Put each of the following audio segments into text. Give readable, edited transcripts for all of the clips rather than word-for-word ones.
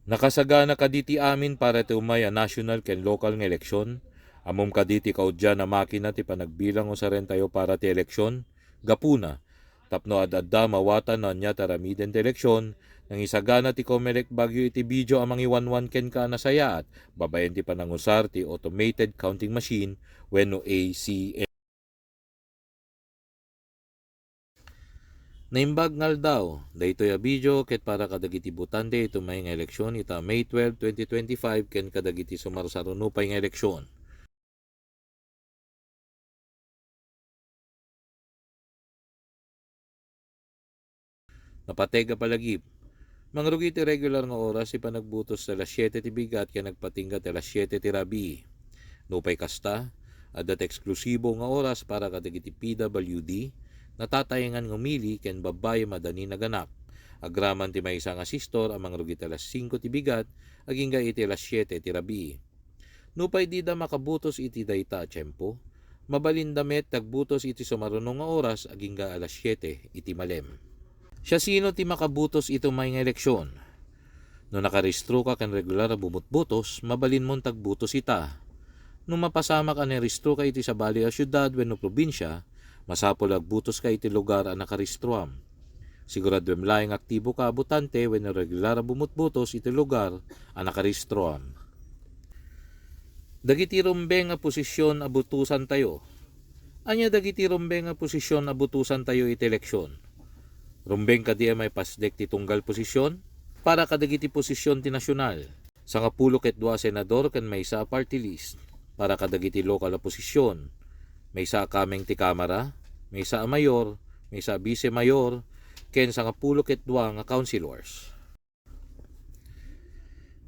Nakasagana kaditi amin para ti umay a national ken local nga eleksyon. Amom kaditi kaudya na makina ti panagbilang o sa ren tayo para ti eleksyon. Gapuna, tapno adadda mawatan na niya taramiden ti eleksyon. Nang isagana ti Comelec Bagyo iti video amang iwanwan ken ka nasayaat. Babayan ti panangusar ti automated counting machine wenno ACM. Naimbag ngal daw, daytoy a video ket para kadagiti butante ito may nga eleksyon ita May 12, 2025 ken kadagiti sumarsarunupay nga eleksyon. Napatega palagip. Mangrugi ti regular nga oras ipanagbutos sa alas 7 ti bigat ken nagpatingga ti alas 7 ti rabi. Nupay kasta, adat eksklusibo nga oras para kadagiti PWD, natatayangan ngumili ken babay madani naganak. Agraman ti maysa nga sistor amang rugi ti alas 5 ti bigat, agingga iti alas 7 ti rabi. Nupay di da makabutos iti dayta tiyempo, mabalindamet tagbutos iti sumarunong nga oras agingga alas 7 iti malem. Siya sino ti makabutos ito may nga eleksyon? No nakaristro ka kan regular bumutbutos, mabalin mong tagbutos ita. No mapasama ka niristro ka iti sa bali a syudad wenno probinsya, masapol agbutos ka iti lugar a nakaristruam. Siguradwem laing aktibo ka butante wenno regular bumutbutos iti lugar a nakaristruam. Dagiti rumbeng nga posisyon abutusan tayo. Anya dagiti rumbeng nga posisyon abutusan tayo iti eleksyon. Rumbeng kadi may pasdek ti tunggal posisyon para kadagiti posisyon ti nasyonal. Sa kapulo ket 2 senador ken maysa party list para kadagiti lokal a posisyon. Maysa kameng ti kamara, maysa a mayor, maysa vice mayor ken sa kapulo ket 2 nga councilors.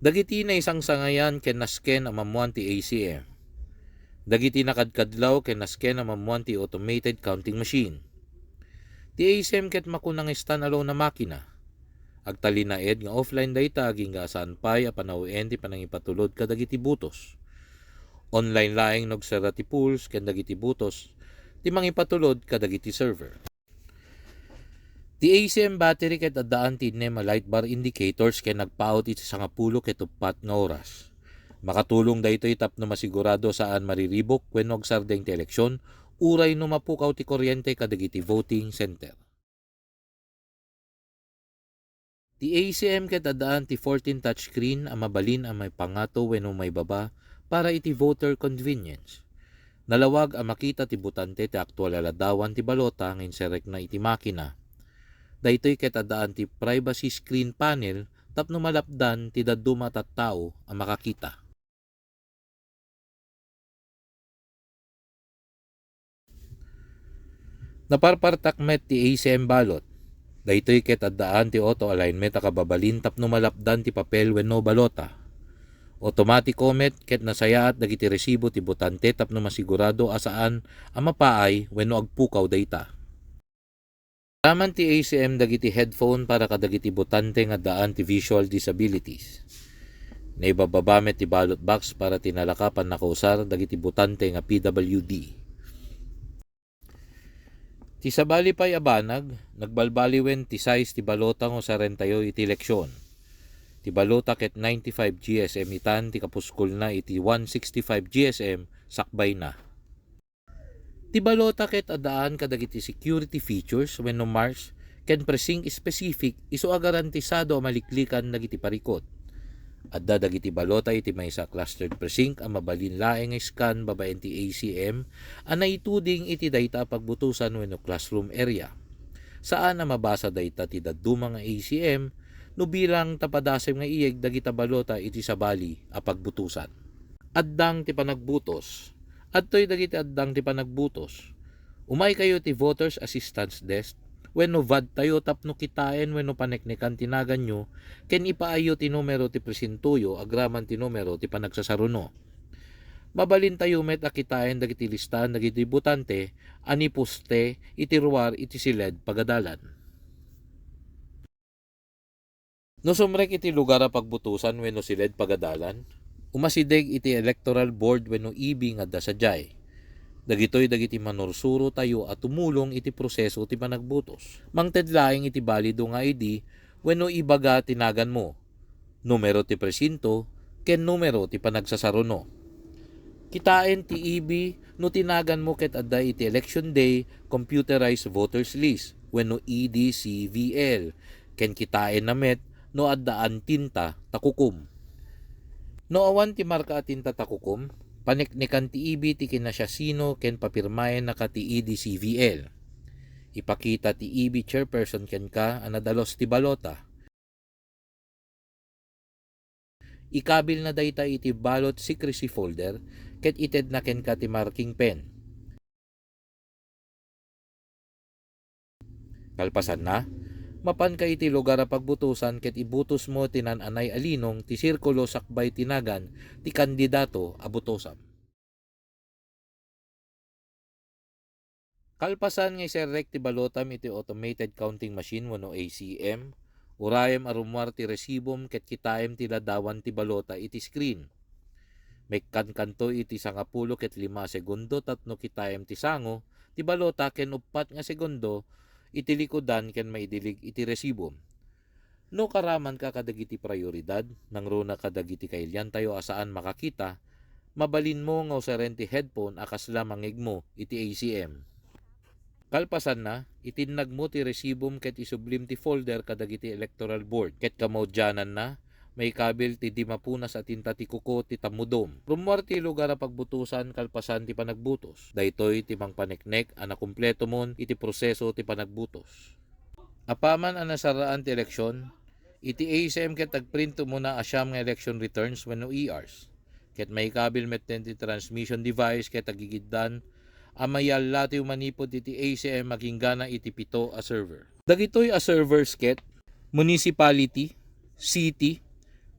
Dagiti na isang sangayan ken nasken a mamuan ti ACM. Dagiti nakadkadlaw ken nasken a mamuan ti automated counting machine. Ti ACM ket makunang standalone na makina. Agtalinaed nga offline data aging saan pay a panawien ti panangipatulod kadagiti butos. Online laeng nogsara ti pools ken dagiti butos ti mangipatulod kadagiti server. Ti ACM battery ket addaan ti nem light bar indicators ken nagpaot iti 10 ket 4 nga oras. Makatulong daytoy tapno masigurado saan mariribok wenno agsardeng ti eleksyon uray no mapukaw ti kuryente kadagiti voting center. Ti ACM ket addaan ti 14 touchscreen a mabalin a may pangato wenno may baba para iti voter convenience. Nalawag a makita ti butante ti aktual aladawan ti balota nga inserek na iti makina. Daytoy ket addaan ti privacy screen panel tapno malapdan ti dadduma tattao a makakita. Naparpartakmet ti ACM balot. Daytoy ket addaan ti auto alignment a kababalin tapno malapdan ti papel wenno balota. Automatic comet ket nasayaat dagiti resibo ti botante tapno masigurado asaan a mapaay wenno agpukaw dayta. Raman ti ACM dagiti headphone para kadagiti botante nga daan ti visual disabilities. Naibababamet ti ballot box para tinalakapan nakausar dagiti botante nga PWD. Ti sabali pay abanag, nagbalbaliwen ti size ti balota ngo sa rentayo iti leksyon. Ti balota ket 95 GSM itan ti kapuskol na iti 165 GSM sakbay na. Ti balota ket adaan kadagiti security features wenno marks ken precinct specific isu a garantisado a maliklikan dagiti parikot. Adda dagiti balota iti maysa clustered precinct a mabalin laeng scan babaen ti ACM a naituding iti dayta pagbutusan wenno classroom area. Saan na mabasa dayta ti dadduma nga ACM no bilang tapadasem nga iyeg dagita balota iti sabali a pagbutusan. Addang ti panagbutos. Adtoy dagiti addang ti panagbutos. Umay kayo ti voters assistance desk wenno vad tayo tapno kitaen wenno paneknekan tinagan nyo ken ipaayo ti numero ti presintuyo agraman ti numero ti panagsasaruno. Mabalin tayo met akitaen dagiti listahan dagiti butante ani poste iti ruwar iti siled pagadalan. No sumrek iti lugar a pagbutusan wenno siled pagadalan, umasideg iti electoral board wenno IB nga dasadyay. Dagitoy dagiti manursuro tayo at tumulong iti proseso ti panagbutos. Mangtedlaeng iti balido nga ID wenno ibaga tinagan mo. numero ti presinto, ken numero ti panagsasaruno. Kitain ti EB no tinagan mo ket adda iti election day computerized voters list wenno EDCVL, ken kitain na met no addaan tinta takukum. No awan ti marka at tinta takukum, paniknikan ti EB ti kinasyasino ken papirmayan na ka ti EDCVL. Ipakita ti EB chairperson ken ka anadalos ti balota. Ikabil na dayta iti ballot secrecy folder ket ited na ken ka ti marking pen. Kalpasan na, mapan ka iti lugar a pagbutusan ket ibutos mo tinananay alinong ti sirkulo sakbay tinagan ti kandidato a butosam. Kalpasan nga iserrek ti balotam iti automated counting machine wenno ACM, urayem arumwar ti resibom ket kitaem ti ladawan ti balota iti screen. May kankanto iti 10 ket 5 segundo tatno kitaem ti sango ti balota ken 4 nga segundo iti likodan ken maidilig iti resibom. No karaman ka kadagiti prioridad nang runa kadagiti kailyan tayo asaan makakita, mabalin mo nga usaren ti headphone akasla mangig mo iti ACM. Kalpasan na, itinag mo ti resibom ket isublim ti folder kadagiti electoral board ket kamodyanan na, may kabil ti di mapunas at tinta ti kuko ti tamudom. Rumwar ti lugar a pagbutusan kalpasan ti panagbutos. Daytoy ti mangpaneknek ana kumpleto mon iti proseso ti panagbutos. Apaman ana saraan ti eleksyon, iti ACM ket agprinto muna asyam nga election returns wenno ERs. Ket may kabil metten ti transmission device ket agigiddan amayal lati manipod iti ACM maginggana iti 7 a server. Dagitoy a servers ket municipality, city,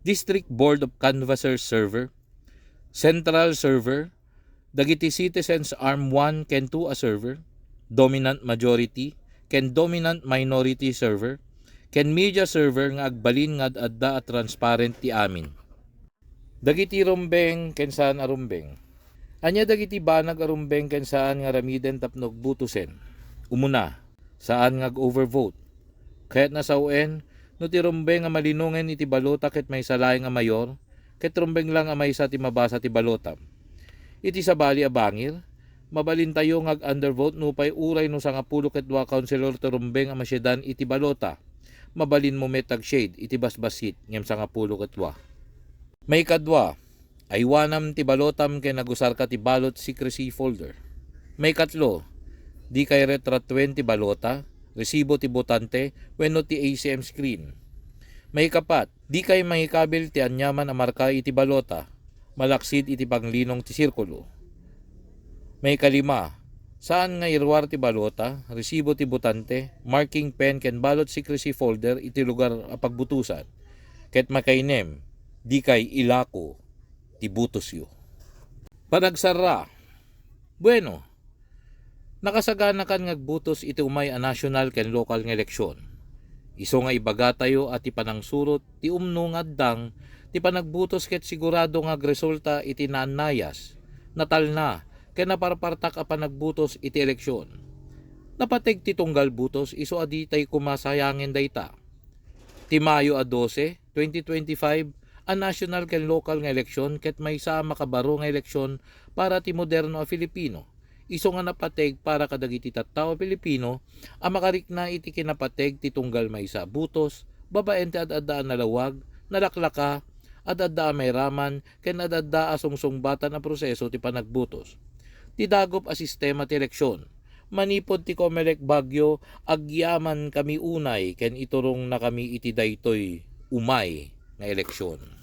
District Board of Canvassers server, Central server, dagiti Citizens Arm 1 ken 2 a server, Dominant Majority ken Dominant Minority server, ken Media server nga agbalin nga adda at transparent ti amin. Dagiti rumbeng ken saan a rumbeng. Anya dagiti banag a rumbeng ken saan nga ramiden tapnog butusen. Umuna, saan nga overvote. Kaya't nasawen no ti rumbeng nga malinungen iti balota ket may salay nga mayor, ket rumbeng lang a maysa ti mabasa ti balotam. Iti sabali a bangir, mabalin tayo nga undervote no pay uray no 10 ket 2 councilor ti rumbeng a masyedan iti balota. Mabalin mo metag shade iti basbasit ngem 10 ket 2. May kadwa, ay wanam ti balotam ken nagusar ka ti ballot secrecy folder. May katlo, di kay retratuen ti balota, resibo ti botante wenno ti ACM screen. May kapat, di kay mahikabil ti anyaman a marka iti balota, malaksid iti panglinong ti sirkulo. May kalima, saan nga irwar ti balota, resibo ti botante, marking pen ken ballot secrecy folder iti lugar a pagbutusan. Ket makainem, di kay ilako ti butosyo. Panagsara, bueno, nakasagana kan ngagbutos iti umay a national ken local nga eleksyon. Iso nga ibaga tayo at ipanangsurot ti umno nga addang ti panagbutos ket sigurado nga agresulta iti naannayas, natal na ken naparpartak a panagbutos iti eleksyon. Napateg ti tunggal butos iso adi tay kumasayangin dayta. Ti Mayo a 12, 2025 a national ken local nga eleksyon ket maysa makabaro nga eleksyon para ti moderno a Filipino. Iso nga napateg para kadagiti tattao Pilipino a makarikna iti kinapateg ti tunggal maysa butos, babaen ti adadaan na lawag, nalaklaka, adada may raman, ken adada a sungsongbatan a proseso ti panagbutos. Ti dagop a sistema ti eleksyon. Manipod ti Comelec Baguio, agyaman kami unay ken iturong na kami iti daytoy umay nga eleksyon.